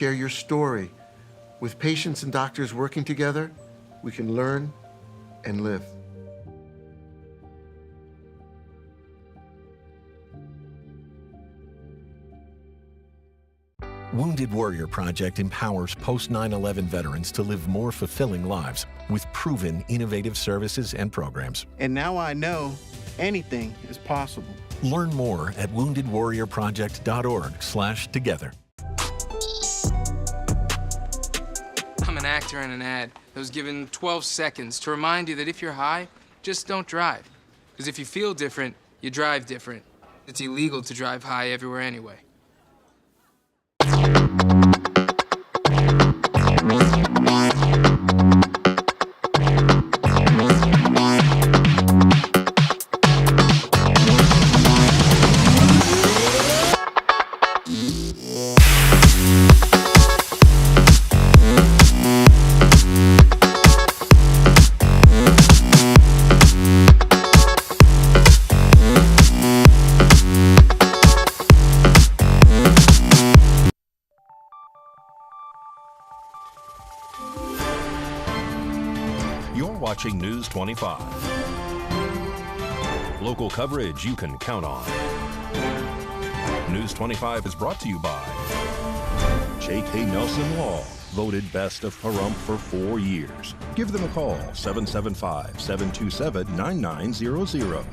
Share your story. With patients and doctors working together, we can learn and live. Wounded Warrior Project empowers post-9/11 veterans to live more fulfilling lives with proven innovative services and programs. And now I know anything is possible. Learn more at woundedwarriorproject.org/together. I'm an actor in an ad that was given 12 seconds to remind you that if you're high, just don't drive. Because if you feel different, you drive different. It's illegal to drive high everywhere anyway. You're watching News 25. Local coverage you can count on. News 25 is brought to you by J.K. Nelson Law, voted best of Pahrump for 4 years. Give them a call, 775-727-9900.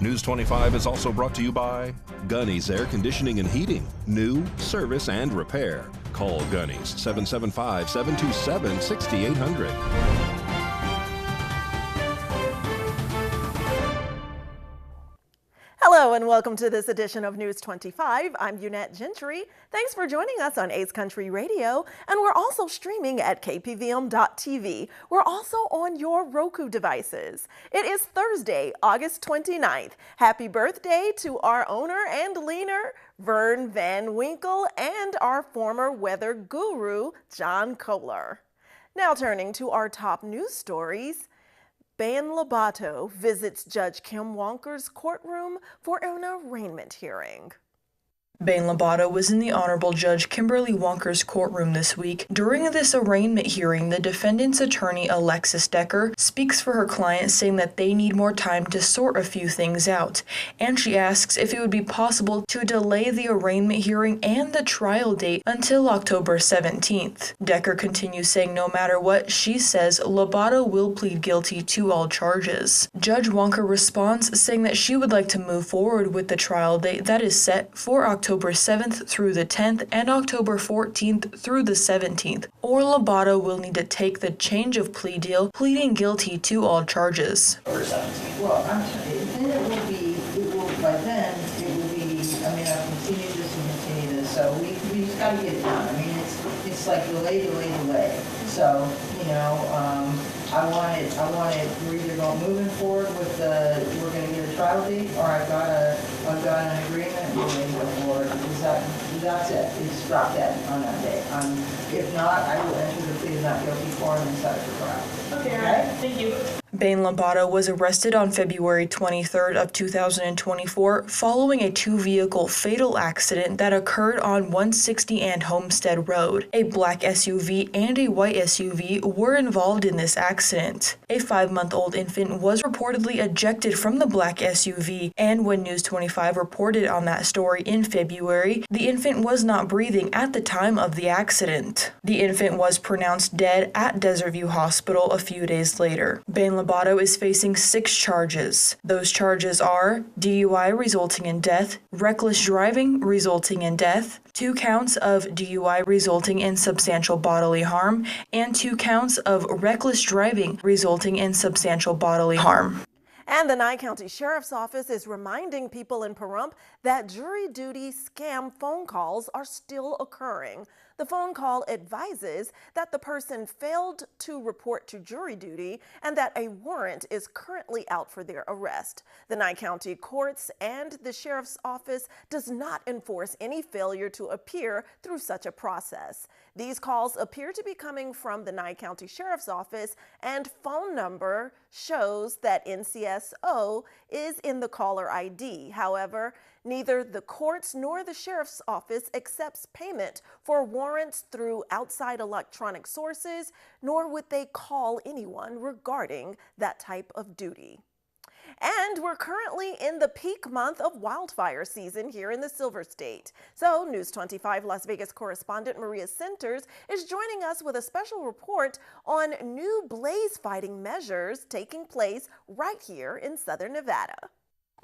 News 25 is also brought to you by Gunny's Air Conditioning and Heating. New, service, and repair. Call Gunny's, 775-727-6800. Hello and welcome to this edition of News 25. I'm Unette Gentry. Thanks for joining us on Ace Country Radio, and we're also streaming at KPVM-TV. We're also on your Roku devices. It is Thursday, August 29th. Happy birthday to our owner and leaner, Vern Van Winkle, and our former weather guru, John Kohler. Now turning to our top news stories. Bain Lobato visits Judge Kim Wonker's courtroom for an arraignment hearing. Bain Lobato was in the Honorable Judge Kimberly Wonker's courtroom this week. During this arraignment hearing, the defendant's attorney, Alexis Decker, speaks for her client, saying that they need more time to sort a few things out. And she asks if it would be possible to delay the arraignment hearing and the trial date until October 17th. Decker continues saying no matter what, she says Lobato will plead guilty to all charges. Judge Wonker responds, saying that she would like to move forward with the trial date that is set for October 7th through the 10th and October 14th through the 17th, or Lobato will need to take the change of plea deal, pleading guilty to all charges. Well, I'm sorry, then it will, by then, it will be, I mean, I'll continue this and continue this, so we just gotta get it done. I mean, it's like delay. So, you know, I want it, we're either moving forward with we're gonna get a trial date, or I've got an agreement, we're gonna go forward. That's it. It's drop dead on that day. If not, I will enter the plea of not guilty form and set it for trial. Okay? Thank you. Bain Lobato was arrested on February 23rd of 2024 following a two-vehicle fatal accident that occurred on 160 and Homestead Road. A black SUV and a white SUV were involved in this accident. A 5-month-old infant was reportedly ejected from the black SUV, and when News 25 reported on that story in February, the infant was not breathing at the time of the accident. The infant was pronounced dead at Desert View Hospital a few days later. Bain Lobato is facing 6 charges. Those charges are DUI resulting in death, reckless driving resulting in death, 2 counts of DUI resulting in substantial bodily harm, and 2 counts of reckless driving resulting in substantial bodily harm. And the Nye County Sheriff's Office is reminding people in Pahrump that jury duty scam phone calls are still occurring. The phone call advises that the person failed to report to jury duty and that a warrant is currently out for their arrest. The Nye County Courts and the Sheriff's Office does not enforce any failure to appear through such a process. These calls appear to be coming from the Nye County Sheriff's Office, and phone number shows that NCSO is in the caller ID. However, Neither the courts nor the sheriff's office accepts payment for warrants through outside electronic sources, nor would they call anyone regarding that type of duty. And we're currently in the peak month of wildfire season here in the Silver State. So News 25 Las Vegas correspondent Maria Centers is joining us with a special report on new blaze fighting measures taking place right here in Southern Nevada.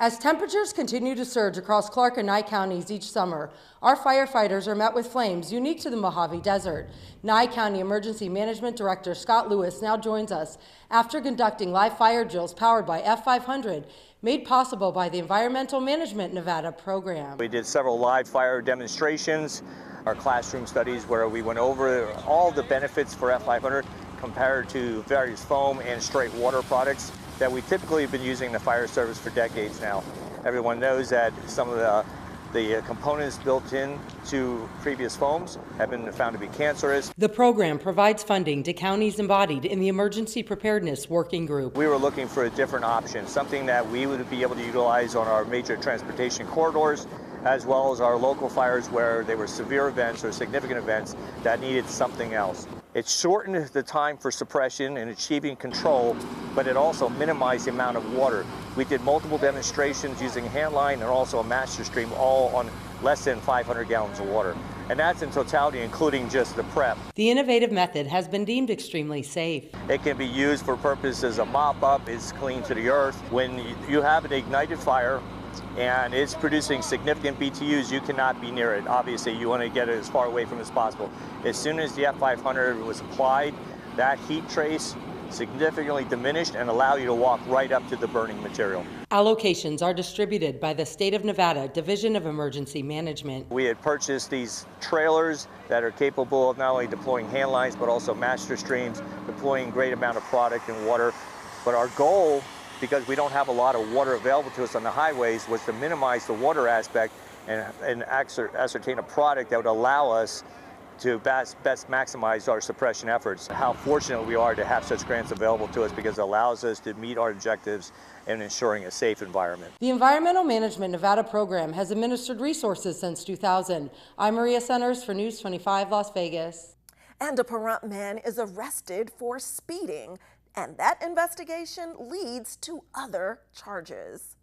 As temperatures continue to surge across Clark and Nye counties each summer, our firefighters are met with flames unique to the Mojave Desert. Nye County Emergency Management Director Scott Lewis now joins us after conducting live fire drills powered by F500, made possible by the Environmental Management Nevada program. We did several live fire demonstrations, our classroom studies where we went over all the benefits for F500 compared to various foam and straight water products that we typically have been using in the fire service for decades now. Everyone knows that some of the components built in to previous foams have been found to be cancerous. The program provides funding to counties embodied in the Emergency Preparedness Working Group. We were looking for a different option, something that we would be able to utilize on our major transportation corridors, as well as our local fires where they were severe events or significant events that needed something else. It shortened the time for suppression and achieving control, but it also minimized the amount of water. We did multiple demonstrations using handline and also a master stream, all on less than 500 gallons of water. And that's in totality, including just the prep. The innovative method has been deemed extremely safe. It can be used for purposes of mop up, it's clean to the earth. When you have an ignited fire, and it's producing significant BTUs, you cannot be near it. Obviously, you want to get it as far away from as possible. As soon as the F500 was applied, that heat trace significantly diminished and allowed you to walk right up to the burning material. Allocations are distributed by the State of Nevada Division of Emergency Management. We had purchased these trailers that are capable of not only deploying hand lines, but also master streams, deploying great amount of product and water. But our goal, because we don't have a lot of water available to us on the highways, was to minimize the water aspect and ascertain a product that would allow us to best maximize our suppression efforts. How fortunate we are to have such grants available to us, because it allows us to meet our objectives in ensuring a safe environment. The Environmental Management Nevada program has administered resources since 2000. I'm Maria Centers for News 25 Las Vegas. And a Pahrump man is arrested for speeding, and that investigation leads to other charges.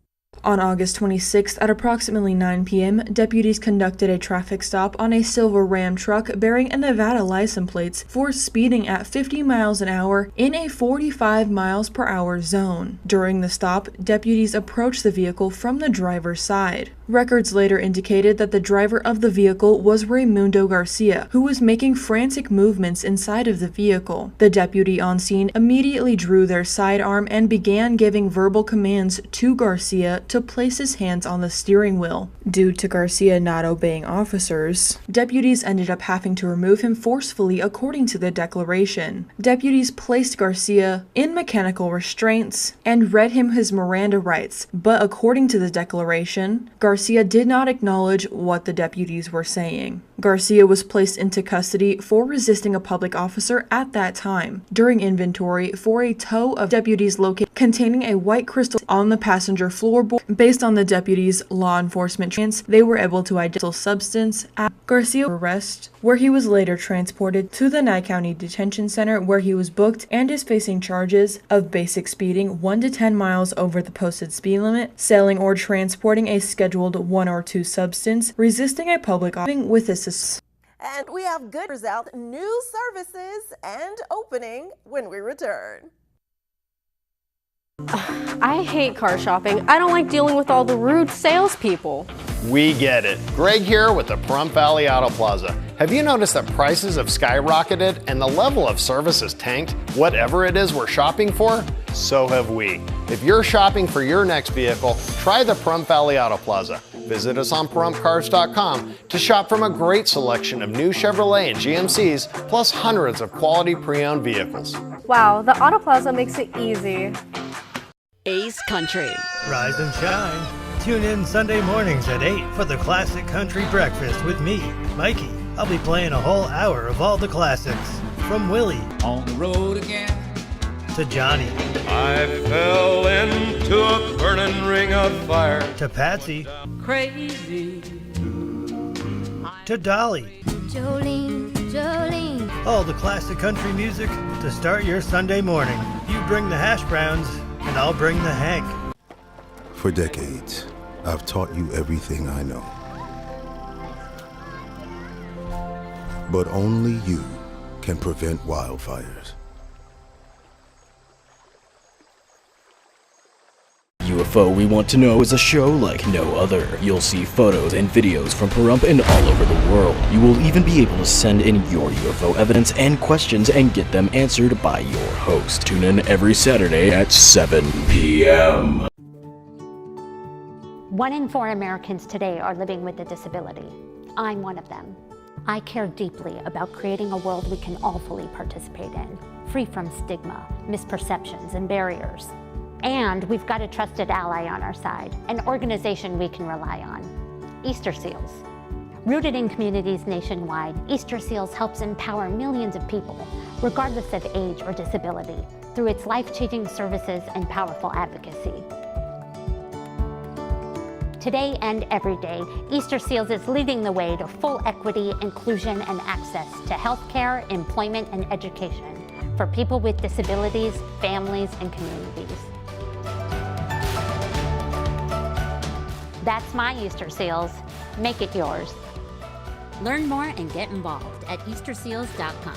On August 26th at approximately 9 p.m., deputies conducted a traffic stop on a silver Ram truck bearing a Nevada license plates for speeding at 50 miles an hour in a 45 miles per hour zone. During the stop, deputies approached the vehicle from the driver's side. Records later indicated that the driver of the vehicle was Raimundo Garcia, who was making frantic movements inside of the vehicle. The deputy on scene immediately drew their sidearm and began giving verbal commands to Garcia to place his hands on the steering wheel. Due to Garcia not obeying officers, deputies ended up having to remove him forcefully according to the declaration. Deputies placed Garcia in mechanical restraints and read him his Miranda rights, but according to the declaration, Garcia did not acknowledge what the deputies were saying. Garcia was placed into custody for resisting a public officer at that time. During inventory for a tow of deputies located containing a white crystal on the passenger floorboard, based on the deputies' law enforcement chance, they were able to identify substance at Garcia's arrest, where he was later transported to the Nye County Detention Center, where he was booked and is facing charges of basic speeding 1 to 10 miles over the posted speed limit, selling or transporting a scheduled 1 or 2 substance, resisting a public officer with assistance. And we have good news out, new services and opening when we return. I hate car shopping. I don't like dealing with all the rude salespeople. We get it. Greg here with the Pahrump Valley Auto Plaza. Have you noticed that prices have skyrocketed and the level of service has tanked? Whatever it is we're shopping for, so have we. If you're shopping for your next vehicle, try the Pahrump Valley Auto Plaza. Visit us on PahrumpCars.com to shop from a great selection of new Chevrolet and GMCs, plus hundreds of quality pre-owned vehicles. Wow, the Auto Plaza makes it easy. Ace Country. Rise and shine. Tune in Sunday mornings at 8 for the Classic Country Breakfast with me, Mikey. I'll be playing a whole hour of all the classics. From Willie. On the road again. to Johnny. I fell into a burning ring of fire. To Patsy. Crazy. To Dolly. Jolene, Jolene. All the classic country music to start your Sunday morning. You bring the hash browns, and I'll bring the Hank. For decades, I've taught you everything I know. But only you can prevent wildfires. UFO We Want to Know is a show like no other. You'll see photos and videos from Pahrump and all over the world. You will even be able to send in your UFO evidence and questions and get them answered by your host. Tune in every Saturday at 7 p.m. 1 in 4 Americans today are living with a disability. I'm one of them. I care deeply about creating a world we can all fully participate in, free from stigma, misperceptions, and barriers. And we've got a trusted ally on our side, an organization we can rely on, Easter Seals. Rooted in communities nationwide, Easter Seals helps empower millions of people, regardless of age or disability, through its life-changing services and powerful advocacy. Today and every day, Easter Seals is leading the way to full equity, inclusion, and access to healthcare, employment, and education for people with disabilities, families, and communities. That's my Easter Seals. Make it yours. Learn more and get involved at easterseals.com.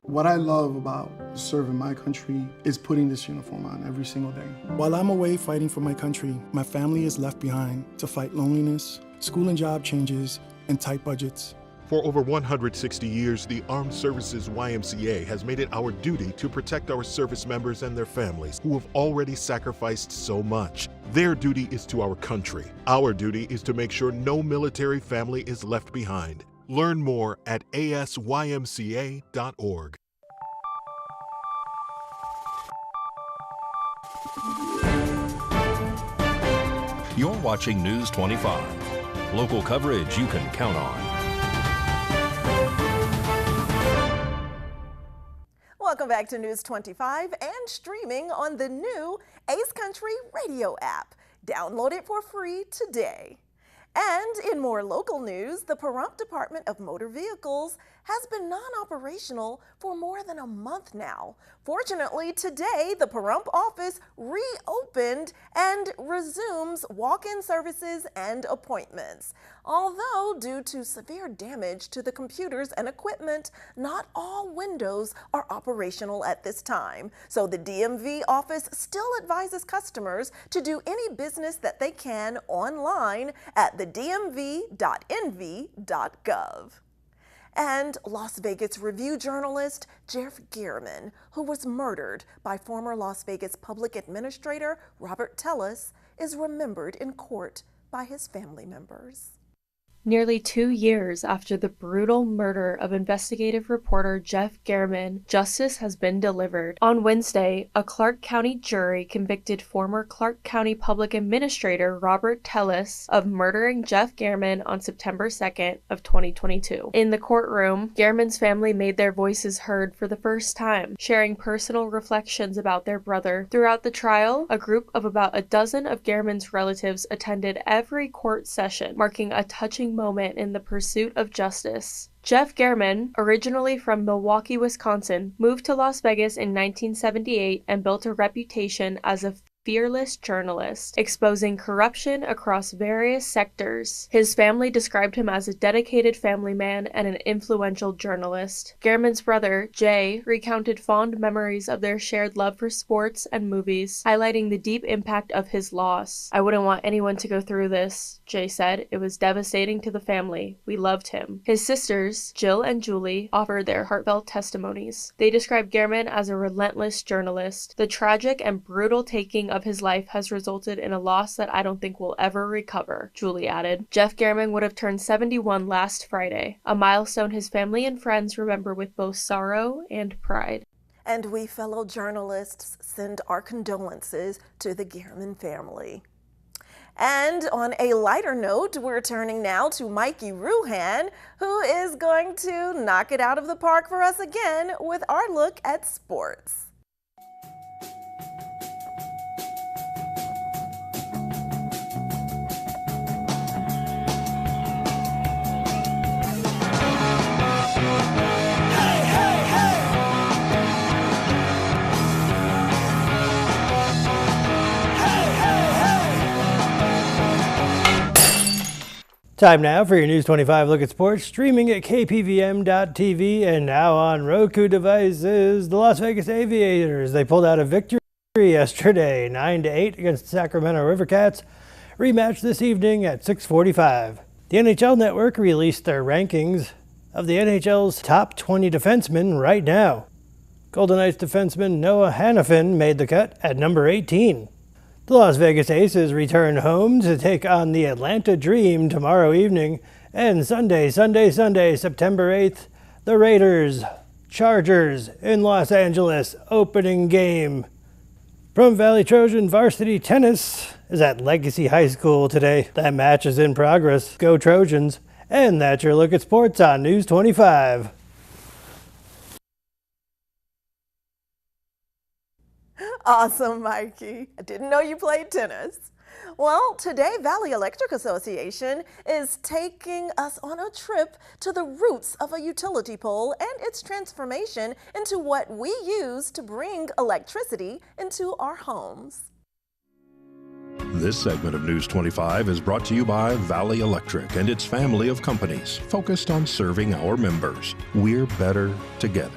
What I love about serving my country is putting this uniform on every single day. While I'm away fighting for my country, my family is left behind to fight loneliness, school and job changes, and tight budgets. For over 160 years, the Armed Services YMCA has made it our duty to protect our service members and their families who have already sacrificed so much. Their duty is to our country. Our duty is to make sure no military family is left behind. Learn more at asymca.org. You're watching News 25. Local coverage you can count on. Welcome back to News 25 and streaming on the new Ace Country radio app. Download it for free today. And in more local news, the Pahrump Department of Motor Vehicles has been non-operational for more than a month now. Fortunately, today, the Pahrump office reopened and resumes walk-in services and appointments. Although, due to severe damage to the computers and equipment, not all windows are operational at this time. So the DMV office still advises customers to do any business that they can online at thedmv.nv.gov. And Las Vegas Review journalist Jeff Gehrman, who was murdered by former Las Vegas public administrator Robert Tellis, is remembered in court by his family members. Nearly 2 years after the brutal murder of investigative reporter Jeff Gehrman, justice has been delivered. On Wednesday, a Clark County jury convicted former Clark County Public Administrator Robert Tellis of murdering Jeff Gehrman on September 2nd of 2022. In the courtroom, Gehrman's family made their voices heard for the first time, sharing personal reflections about their brother. Throughout the trial, a group of about a dozen of Gehrman's relatives attended every court session, marking a touching moment in the pursuit of justice. Jeff Gehrman, originally from Milwaukee, Wisconsin, moved to Las Vegas in 1978 and built a reputation as a fearless journalist, exposing corruption across various sectors. His family described him as a dedicated family man and an influential journalist. Gehrman's brother, Jay, recounted fond memories of their shared love for sports and movies, highlighting the deep impact of his loss. "I wouldn't want anyone to go through this," Jay said. "It was devastating to the family. We loved him." His sisters, Jill and Julie, offered their heartfelt testimonies. They described Gehrman as a relentless journalist. "The tragic and brutal taking of his life has resulted in a loss that I don't think we'll ever recover," Julie added. Jeff Gehrman would have turned 71 last Friday, a milestone his family and friends remember with both sorrow and pride. And we fellow journalists send our condolences to the Gehrman family. And on a lighter note, we're turning now to Mikey Ruhan, who is going to knock it out of the park for us again with our look at sports. Time now for your News 25 Look at Sports, streaming at KPVM.TV and now on Roku devices. The Las Vegas Aviators, they pulled out a victory yesterday, 9-8 against the Sacramento Rivercats. Rematch this evening at 6:45. The NHL Network released their rankings of the NHL's top 20 defensemen right now. Golden Knights defenseman Noah Hanifin made the cut at number 18. The Las Vegas Aces return home to take on the Atlanta Dream tomorrow evening. And Sunday, September 8th, the Raiders, Chargers in Los Angeles, opening game. Pahrump Valley Trojan varsity tennis is at Legacy High School today. That match is in progress. Go Trojans. And that's your look at sports on News 25. Awesome, Mikey. I didn't know you played tennis. Well, today Valley Electric Association is taking us on a trip to the roots of a utility pole and its transformation into what we use to bring electricity into our homes. This segment of News 25 is brought to you by Valley Electric and its family of companies focused on serving our members. We're better together.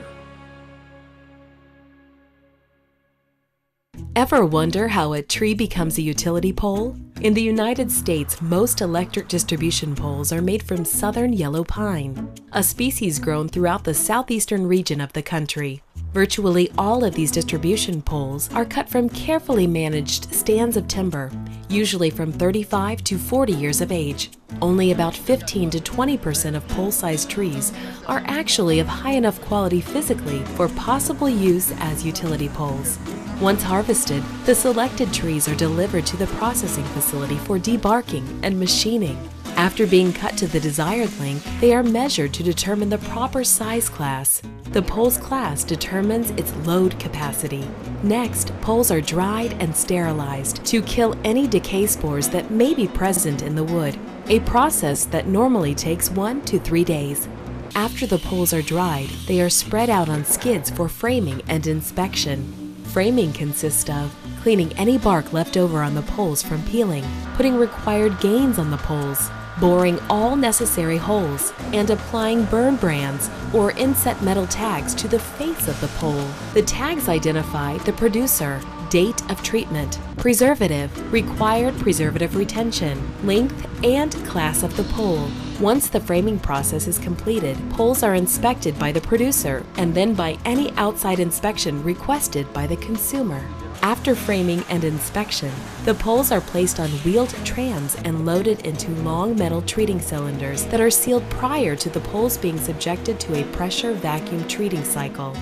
Ever wonder how a tree becomes a utility pole? In the United States, most electric distribution poles are made from southern yellow pine, a species grown throughout the southeastern region of the country. Virtually all of these distribution poles are cut from carefully managed stands of timber, usually from 35 to 40 years of age. Only about 15 to 20% of pole-sized trees are actually of high enough quality physically for possible use as utility poles. Once harvested, the selected trees are delivered to the processing facility for debarking and machining. After being cut to the desired length, they are measured to determine the proper size class. The pole's class determines its load capacity. Next, poles are dried and sterilized to kill any decay spores that may be present in the wood, a process that normally takes 1 to 3 days. After the poles are dried, they are spread out on skids for framing and inspection. Framing consists of cleaning any bark left over on the poles from peeling, putting required gaines on the poles, boring all necessary holes, and applying burn brands or inset metal tags to the face of the pole. The tags identify the producer, date of treatment, preservative, required preservative retention, length, and class of the pole. Once the framing process is completed, poles are inspected by the producer and then by any outside inspection requested by the consumer. After framing and inspection, the poles are placed on wheeled trams and loaded into long metal treating cylinders that are sealed prior to the poles being subjected to a pressure vacuum treating cycle.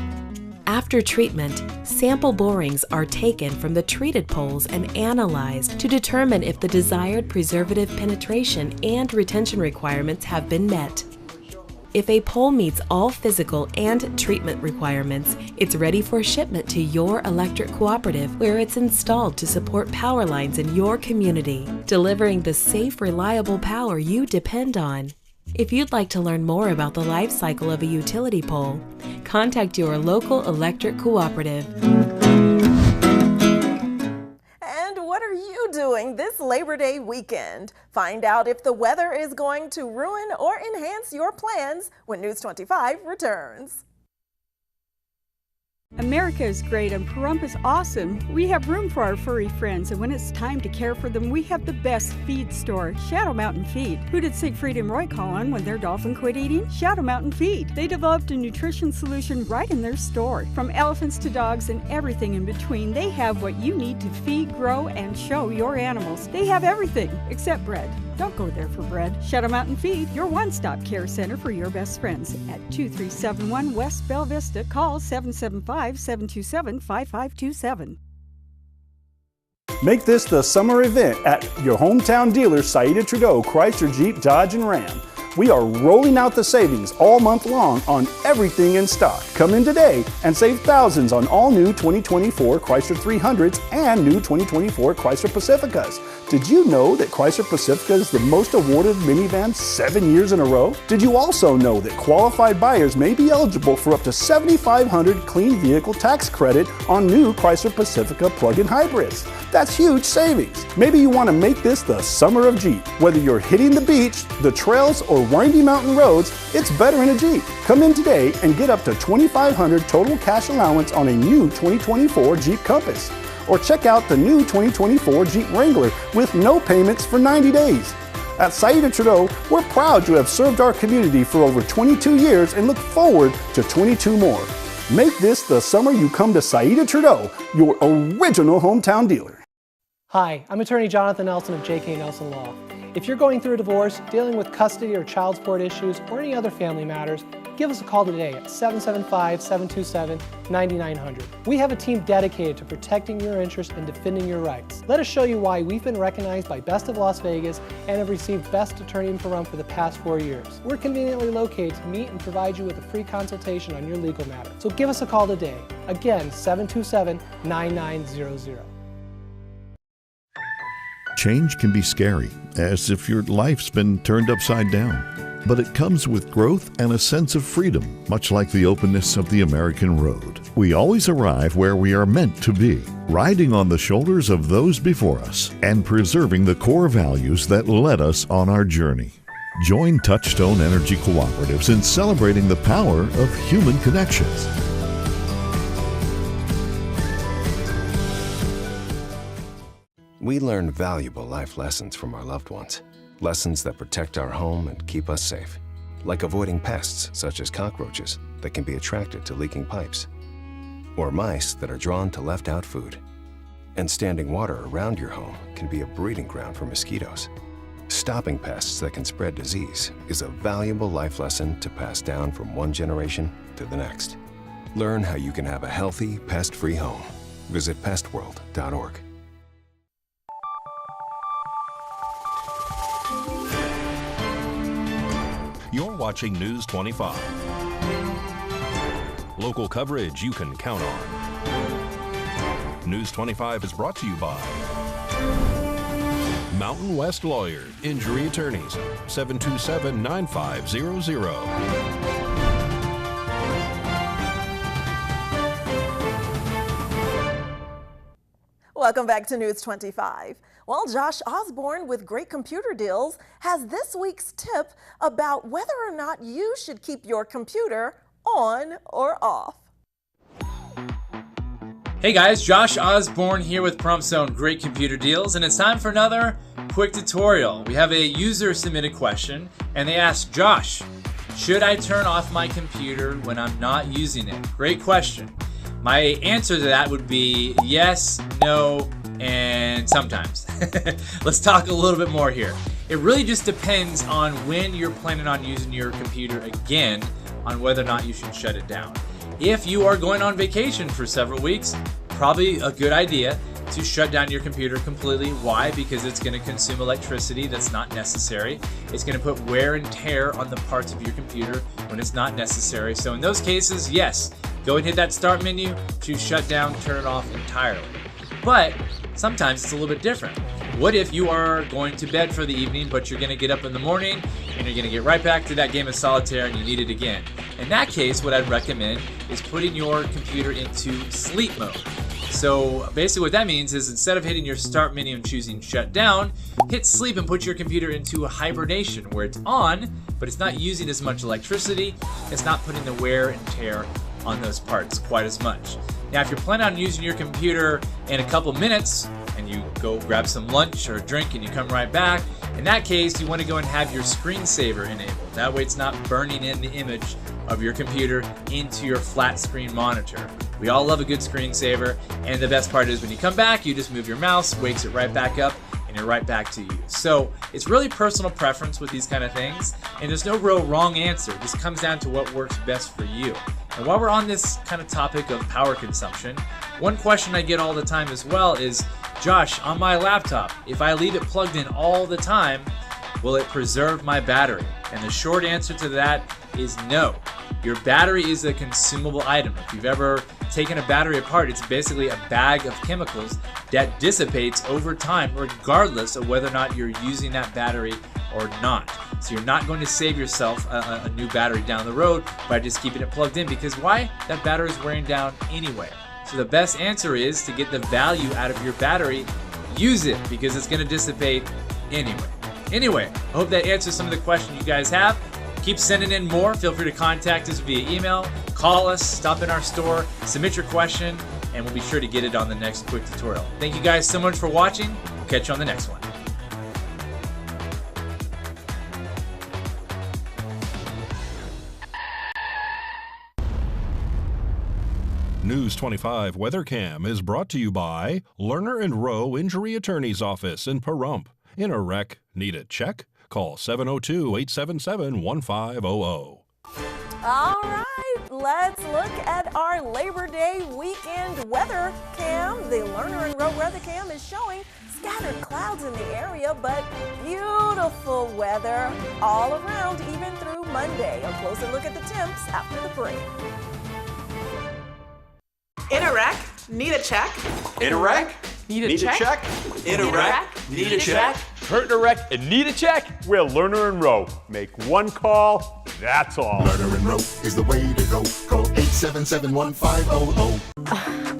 After treatment, sample borings are taken from the treated poles and analyzed to determine if the desired preservative penetration and retention requirements have been met. If a pole meets all physical and treatment requirements, it's ready for shipment to your electric cooperative, where it's installed to support power lines in your community, delivering the safe, reliable power you depend on. If you'd like to learn more about the life cycle of a utility pole, contact your local electric cooperative. And what are you doing this Labor Day weekend? Find out if the weather is going to ruin or enhance your plans when News 25 returns. America is great and Pahrump is awesome. We have room for our furry friends, and when it's time to care for them, we have the best feed store, Shadow Mountain Feed. Who did Siegfried and Roy call on when their dolphin quit eating? Shadow Mountain Feed. They developed a nutrition solution right in their store. From elephants to dogs and everything in between, they have what you need to feed, grow, and show your animals. They have everything except bread. Don't go there for bread. Shadow Mountain Feed, your one-stop care center for your best friends. At 2371 West Bell Vista, call 775-727-5527. Make this the summer event at your hometown dealer, Saida Trudeau, Chrysler, Jeep, Dodge, and Ram. We are rolling out the savings all month long on everything in stock. Come in today and save thousands on all new 2024 Chrysler 300s and new 2024 Chrysler Pacificas. Did you know that Chrysler Pacifica is the most awarded minivan 7 years in a row? Did you also know that qualified buyers may be eligible for up to $7,500 clean vehicle tax credit on new Chrysler Pacifica plug-in hybrids? That's huge savings. Maybe you want to make this the summer of Jeep. Whether you're hitting the beach, the trails, or windy mountain roads, it's better in a Jeep. Come in today and get up to $2,500 total cash allowance on a new 2024 Jeep Compass. Or check out the new 2024 Jeep Wrangler with no payments for 90 days. At Saida Trudeau, we're proud to have served our community for over 22 years and look forward to 22 more. Make this the summer you come to Saida Trudeau, your original hometown dealer. Hi, I'm attorney Jonathan Nelson of J.K. Nelson Law. If you're going through a divorce, dealing with custody or child support issues, or any other family matters, give us a call today at 775-727-9900. We have a team dedicated to protecting your interests and defending your rights. Let us show you why we've been recognized by Best of Las Vegas and have received Best Attorney in Pahrump for the past 4 years. We're conveniently located to meet and provide you with a free consultation on your legal matter. So give us a call today. Again, 727-9900. Change can be scary, as if your life's been turned upside down. But it comes with growth and a sense of freedom, much like the openness of the American road. We always arrive where we are meant to be, riding on the shoulders of those before us and preserving the core values that led us on our journey. Join Touchstone Energy Cooperatives in celebrating the power of human connections. We learn valuable life lessons from our loved ones. Lessons that protect our home and keep us safe. Like avoiding pests such as cockroaches that can be attracted to leaking pipes. Or mice that are drawn to left out food. And standing water around your home can be a breeding ground for mosquitoes. Stopping pests that can spread disease is a valuable life lesson to pass down from one generation to the next. Learn how you can have a healthy, pest-free home. Visit pestworld.org. You're watching News 25. Local coverage you can count on. News 25 is brought to you by Mountain West Lawyers, Injury Attorneys, 727-9500. Welcome back to News 25. Well, Josh Osborne with Great Computer Deals has this week's tip about whether or not you should keep your computer on or off. Hey guys, Josh Osborne here with Pahrump's own Great Computer Deals, and it's time for another quick tutorial. We have a user submitted question, and they asked, Josh, should I turn off my computer when I'm not using it? Great question. My answer to that would be yes, no, and sometimes. Let's talk a little bit more here. It really just depends on when you're planning on using your computer again on whether or not you should shut it down. If you are going on vacation for several weeks, probably a good idea to shut down your computer completely. Why? Because it's going to consume electricity that's not necessary. It's going to put wear and tear on the parts of your computer when it's not necessary. So in those cases, yes, go and hit that start menu, choose shut down, turn it off entirely. But sometimes it's a little bit different. What if you are going to bed for the evening, but you're going to get up in the morning and you're going to get right back to that game of solitaire and you need it again? In that case, what I'd recommend is putting your computer into sleep mode. So basically what that means is instead of hitting your start menu and choosing shut down, hit sleep and put your computer into a hibernation where it's on, but it's not using as much electricity. It's not putting the wear and tear on those parts quite as much. Now, if you're planning on using your computer in a couple minutes and you go grab some lunch or a drink and you come right back, in that case, you want to go and have your screensaver enabled. That way it's not burning in the image of your computer into your flat screen monitor. We all love a good screensaver, and the best part is when you come back, you just move your mouse, wakes it right back up, and you're right back to use. So it's really personal preference with these kind of things, and there's no real wrong answer. It just comes down to what works best for you. And while we're on this kind of topic of power consumption, one question I get all the time as well is, Josh, on my laptop, if I leave it plugged in all the time, will it preserve my battery? And the short answer to that is no. Your battery is a consumable item. If you've ever taken a battery apart, it's basically a bag of chemicals that dissipates over time regardless of whether or not you're using that battery or not. So you're not going to save yourself a new battery down the road by just keeping it plugged in, because why? That battery is wearing down anyway. So the best answer is to get the value out of your battery, use it, because it's going to dissipate anyway. I hope that answers some of the questions you guys have. Keep sending in more. Feel free to contact us via email, call us, stop in our store, submit your question, and we'll be sure to get it on the next quick tutorial. Thank you guys so much for watching. We'll catch you on the next one. News 25 WeatherCam is brought to you by Lerner and Rowe Injury Attorney's Office in Pahrump. In a wreck, need a check? Call 702-877-1500. All right, let's look at our Labor Day weekend weather cam. The Lerner and Rowe weather cam is showing scattered clouds in the area, but beautiful weather all around, even through Monday. A closer look at the temps after the break. In a wreck, need a check. In a wreck, need a check. In a wreck, need a check. Hurt in a wreck and need a check? We're Lerner and Rowe. Make one call, that's all. Lerner and Rowe is the way to go. Call 877-1500.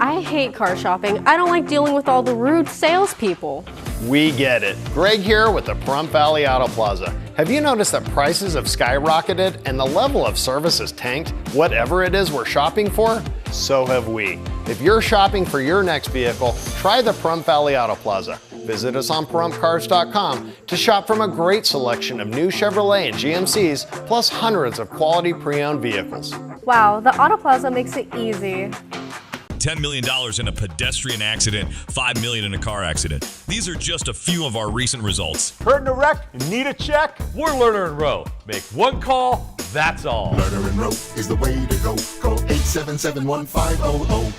I hate car shopping. I don't like dealing with all the rude salespeople. We get it. Greg here with the Pahrump Valley Auto Plaza. Have you noticed that prices have skyrocketed and the level of service has tanked? Whatever it is we're shopping for, so have we. If you're shopping for your next vehicle, try the Pahrump Valley Auto Plaza. Visit us on ParhumpCars.com to shop from a great selection of new Chevrolet and GMCs, plus hundreds of quality pre-owned vehicles. Wow, the Auto Plaza makes it easy. $10 million in a pedestrian accident, $5 million in a car accident. These are just a few of our recent results. Hurt in a wreck, need a check? We're Lerner and Rowe. Make one call, that's all. Lerner and Rowe is the way to go. Call 877-1500.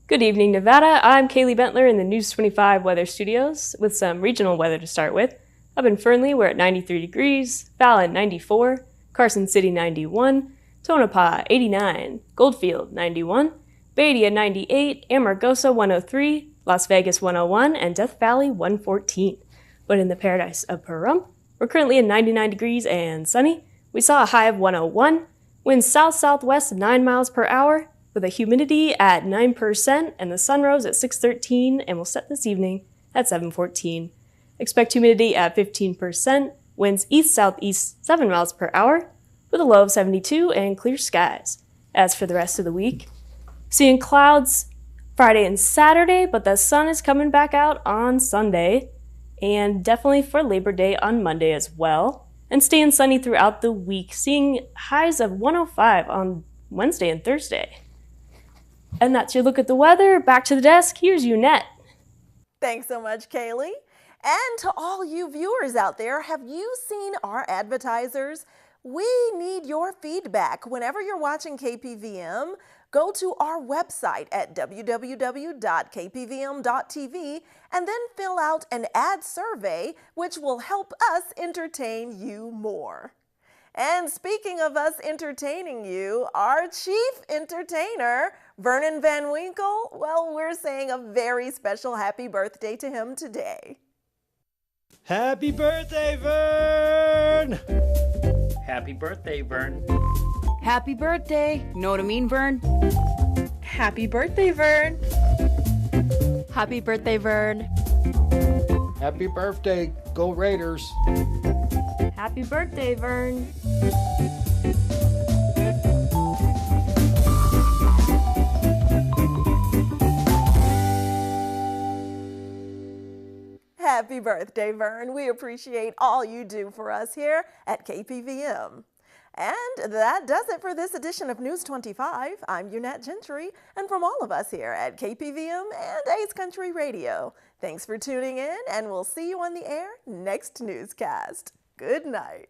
Good evening, Nevada. I'm Kaylee Bentler in the News 25 Weather Studios with some regional weather to start with. Up in Fernley, we're at 93 degrees, Fallon 94, Carson City 91, Tonopah 89, Goldfield 91, Beatty 98, Amargosa 103, Las Vegas 101, and Death Valley 114. But in the paradise of Pahrump, we're currently at 99 degrees and sunny. We saw a high of 101, winds south-southwest 9 miles per hour, with a humidity at 9%, and the sun rose at 6:13 and will set this evening at 7:14. Expect humidity at 15%, winds east-southeast 7 miles per hour, with a low of 72 and clear skies. As for the rest of the week, seeing clouds Friday and Saturday, but the sun is coming back out on Sunday, and definitely for Labor Day on Monday as well, and staying sunny throughout the week, seeing highs of 105 on Wednesday and Thursday. And that's your look at the weather. Back to the desk. Here's Unette. Thanks so much, Kaylee. And to all you viewers out there, have you seen our advertisers? We need your feedback. Whenever you're watching KPVM, go to our website at www.kpvm.tv and then fill out an ad survey, which will help us entertain you more. And speaking of us entertaining you, our chief entertainer, Vernon Van Winkle, well, we're saying a very special happy birthday to him today. Happy birthday, Vern! Happy birthday, Vern. Happy birthday. Know what I mean, Vern? Happy birthday, Vern. Happy birthday, Vern. Happy birthday. Go Raiders. Happy birthday, Vern. Happy birthday, Vern. We appreciate all you do for us here at KPVM. And that does it for this edition of News 25. I'm Unette Gentry, and from all of us here at KPVM and A's Country Radio, thanks for tuning in, and we'll see you on the air next newscast. Good night.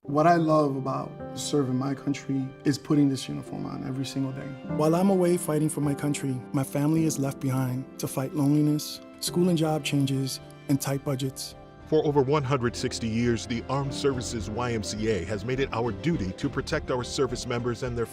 What I love about serving my country is putting this uniform on every single day. While I'm away fighting for my country, my family is left behind to fight loneliness, school and job changes, and tight budgets. For over 160 years, the Armed Services YMCA has made it our duty to protect our service members and their